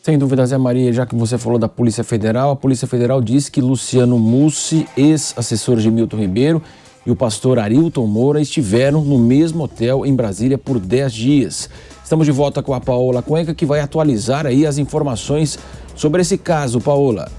Sem dúvida, Zé Maria, já que você falou da Polícia Federal, a Polícia Federal diz que Luciano Mussi, ex-assessor de Milton Ribeiro, e o pastor Arilton Moura estiveram no mesmo hotel em Brasília por 10 dias. Estamos de volta com a Paola Cuenca, que vai atualizar aí as informações sobre esse caso. Paola.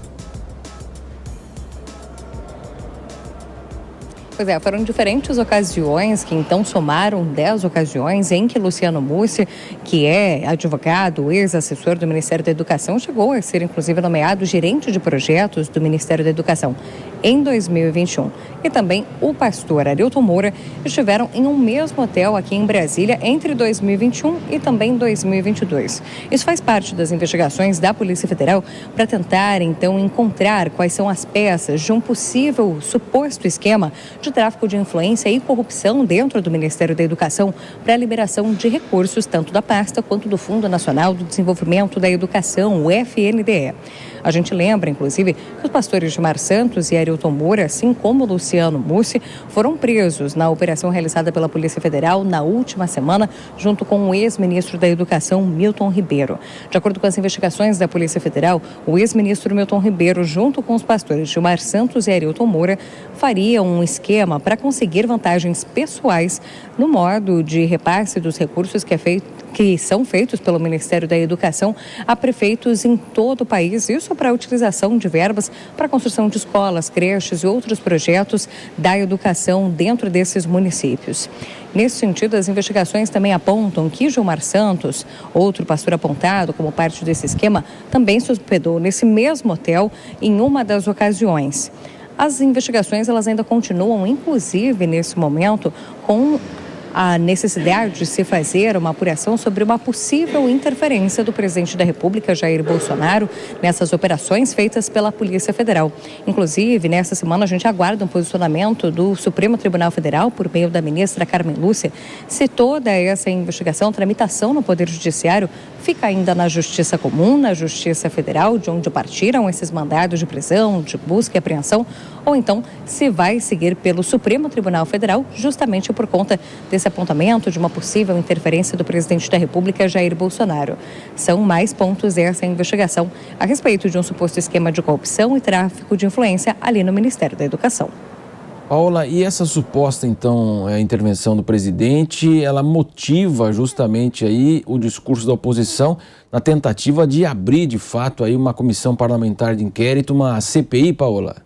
Pois é, foram diferentes ocasiões que então somaram 10 ocasiões em que Luciano Mussi, que é advogado, ex-assessor do Ministério da Educação, chegou a ser inclusive nomeado gerente de projetos do Ministério da Educação em 2021. E também o pastor Arilton Moura estiveram em um mesmo hotel aqui em Brasília entre 2021 e também 2022. Isso faz parte das investigações da Polícia Federal para tentar então encontrar quais são as peças de um possível suposto esquema de tráfico de influência e corrupção dentro do Ministério da Educação para a liberação de recursos tanto da pasta quanto do Fundo Nacional do Desenvolvimento da Educação, o FNDE. A gente lembra, inclusive, que os pastores Gilmar Santos e Arilton Moura, assim como Luciano Mussi, foram presos na operação realizada pela Polícia Federal na última semana, junto com o ex-ministro da Educação, Milton Ribeiro. De acordo com as investigações da Polícia Federal, o ex-ministro Milton Ribeiro, junto com os pastores Gilmar Santos e Arilton Moura, fariam um esquema para conseguir vantagens pessoais no modo de repasse dos recursos que são feitos pelo Ministério da Educação a prefeitos em todo o país, isso para a utilização de verbas para a construção de escolas, creches e outros projetos da educação dentro desses municípios. Nesse sentido, as investigações também apontam que Gilmar Santos, outro pastor apontado como parte desse esquema, também se hospedou nesse mesmo hotel em uma das ocasiões. As investigações elas ainda continuam, inclusive nesse momento, com a necessidade de se fazer uma apuração sobre uma possível interferência do presidente da República, Jair Bolsonaro, nessas operações feitas pela Polícia Federal. Inclusive, nessa semana, a gente aguarda um posicionamento do Supremo Tribunal Federal, por meio da ministra Carmen Lúcia, se toda essa investigação, tramitação no Poder Judiciário, fica ainda na Justiça Comum, na Justiça Federal, de onde partiram esses mandados de prisão, de busca e apreensão, ou então se vai seguir pelo Supremo Tribunal Federal, justamente por conta desse apontamento de uma possível interferência do presidente da República, Jair Bolsonaro. São mais pontos dessa investigação a respeito de um suposto esquema de corrupção e tráfico de influência ali no Ministério da Educação. Paola, e essa suposta, então, intervenção do presidente, ela motiva justamente aí o discurso da oposição na tentativa de abrir, de fato, aí uma comissão parlamentar de inquérito, uma CPI, Paola?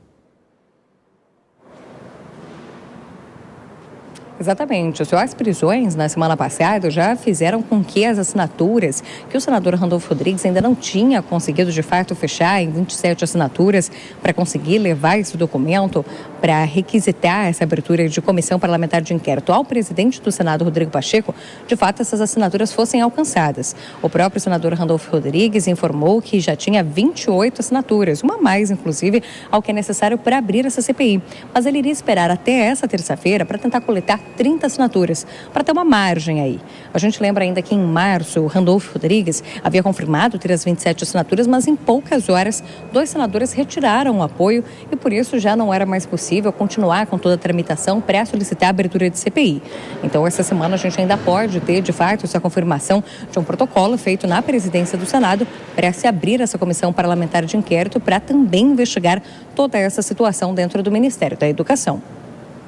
Exatamente. As prisões na semana passada já fizeram com que as assinaturas que o senador Randolfo Rodrigues ainda não tinha conseguido de fato fechar em 27 assinaturas para conseguir levar esse documento para requisitar essa abertura de comissão parlamentar de inquérito ao presidente do Senado, Rodrigo Pacheco, de fato essas assinaturas fossem alcançadas. O próprio senador Randolfo Rodrigues informou que já tinha 28 assinaturas, uma a mais, inclusive, ao que é necessário para abrir essa CPI. Mas ele iria esperar até essa terça-feira para tentar coletar 30 assinaturas, para ter uma margem aí. A gente lembra ainda que em março, o Randolfo Rodrigues havia confirmado ter as 27 assinaturas, mas em poucas horas, 2 senadores retiraram o apoio e por isso já não era mais possível continuar com toda a tramitação para solicitar a abertura de CPI. Então, essa semana a gente ainda pode ter, de fato, essa confirmação de um protocolo feito na presidência do Senado para se abrir essa comissão parlamentar de inquérito para também investigar toda essa situação dentro do Ministério da Educação.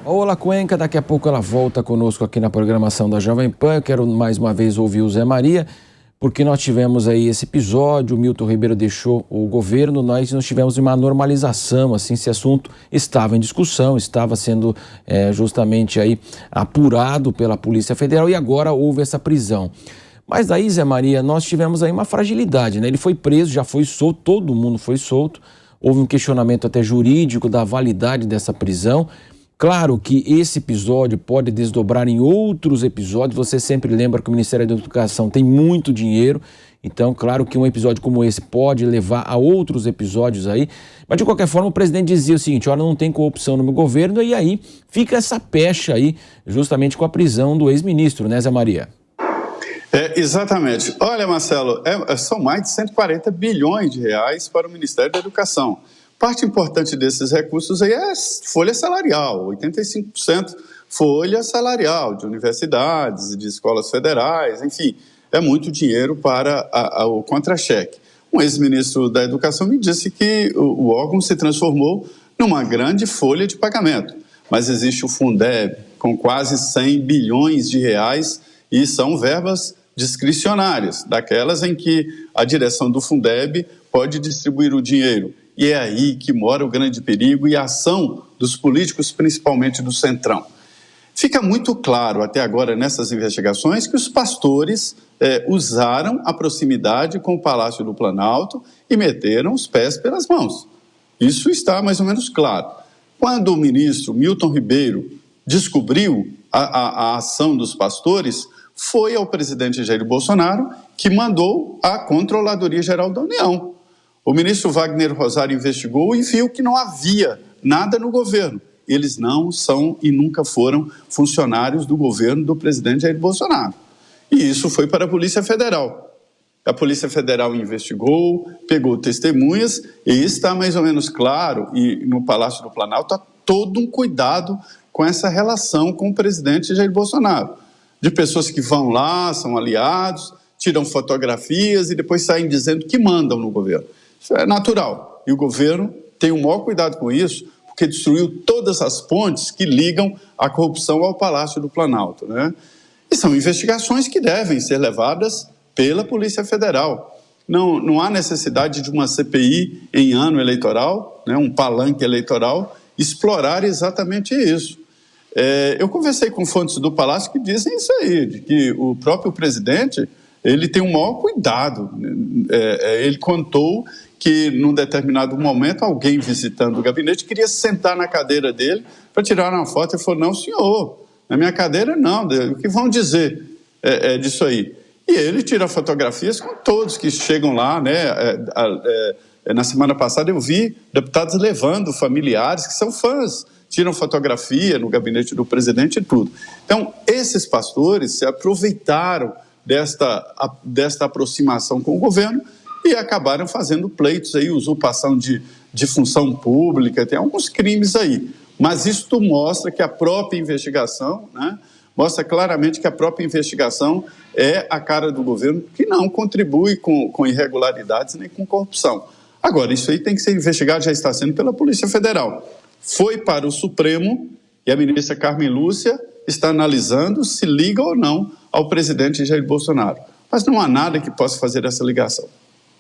Paola Cuenca, daqui a pouco ela volta conosco aqui na programação da Jovem Pan. Eu quero mais uma vez ouvir o Zé Maria, porque nós tivemos aí esse episódio, o Milton Ribeiro deixou o governo, nós tivemos uma normalização, assim, esse assunto estava em discussão, estava sendo justamente aí apurado pela Polícia Federal e agora houve essa prisão. Mas aí, Zé Maria, nós tivemos aí uma fragilidade, né? Ele foi preso, já foi solto, todo mundo foi solto, houve um questionamento até jurídico da validade dessa prisão. Claro que esse episódio pode desdobrar em outros episódios, você sempre lembra que o Ministério da Educação tem muito dinheiro, então claro que um episódio como esse pode levar a outros episódios aí, mas de qualquer forma o presidente dizia o seguinte, olha, não tem corrupção no meu governo, e aí fica essa pecha aí justamente com a prisão do ex-ministro, né, Zé Maria? Exatamente. Olha, Marcelo, são mais de 140 bilhões de reais para o Ministério da Educação. Parte importante desses recursos aí é folha salarial, 85% folha salarial de universidades e de escolas federais, enfim, é muito dinheiro para o contra-cheque. um ex-ministro da Educação me disse que o órgão se transformou numa grande folha de pagamento. Mas existe o Fundeb, com quase 100 bilhões de reais, e são verbas discricionárias, daquelas em que a direção do Fundeb pode distribuir o dinheiro. E é aí que mora o grande perigo e a ação dos políticos, principalmente do Centrão. Fica muito claro até agora nessas investigações que os pastores usaram a proximidade com o Palácio do Planalto e meteram os pés pelas mãos. Isso está mais ou menos claro. Quando o ministro Milton Ribeiro descobriu a ação dos pastores, foi ao presidente Jair Bolsonaro que mandou a Controladoria Geral da União. O ministro Wagner Rosário investigou e viu que não havia nada no governo. Eles não são e nunca foram funcionários do governo do presidente Jair Bolsonaro. E isso foi para a Polícia Federal. A Polícia Federal investigou, pegou testemunhas e está mais ou menos claro, e no Palácio do Planalto há todo um cuidado com essa relação com o presidente Jair Bolsonaro. De pessoas que vão lá, são aliados, tiram fotografias e depois saem dizendo que mandam no governo. Isso é natural. E o governo tem o maior cuidado com isso, porque destruiu todas as pontes que ligam a corrupção ao Palácio do Planalto, né? E são investigações que devem ser levadas pela Polícia Federal. Não há necessidade de uma CPI em ano eleitoral, né, um palanque eleitoral, explorar exatamente isso. Eu conversei com fontes do Palácio que dizem isso aí, de que o próprio presidente ele tem o maior cuidado. Ele contou que, num determinado momento, alguém visitando o gabinete queria sentar na cadeira dele para tirar uma foto e falou: não, senhor, na minha cadeira não, o que vão dizer disso aí? E ele tira fotografias com todos que chegam lá, né? Na semana passada eu vi deputados levando familiares que são fãs, tiram fotografia no gabinete do presidente e tudo. Então, esses pastores se aproveitaram desta aproximação com o governo e acabaram fazendo pleitos aí, usurpação de função pública, tem alguns crimes aí. Mas isto mostra que a própria investigação, né, mostra claramente que a própria investigação é a cara do governo, que não contribui com irregularidades nem com corrupção. Agora, isso aí tem que ser investigado, já está sendo pela Polícia Federal. Foi para o Supremo e a ministra Carmen Lúcia está analisando se liga ou não ao presidente Jair Bolsonaro. Mas não há nada que possa fazer essa ligação.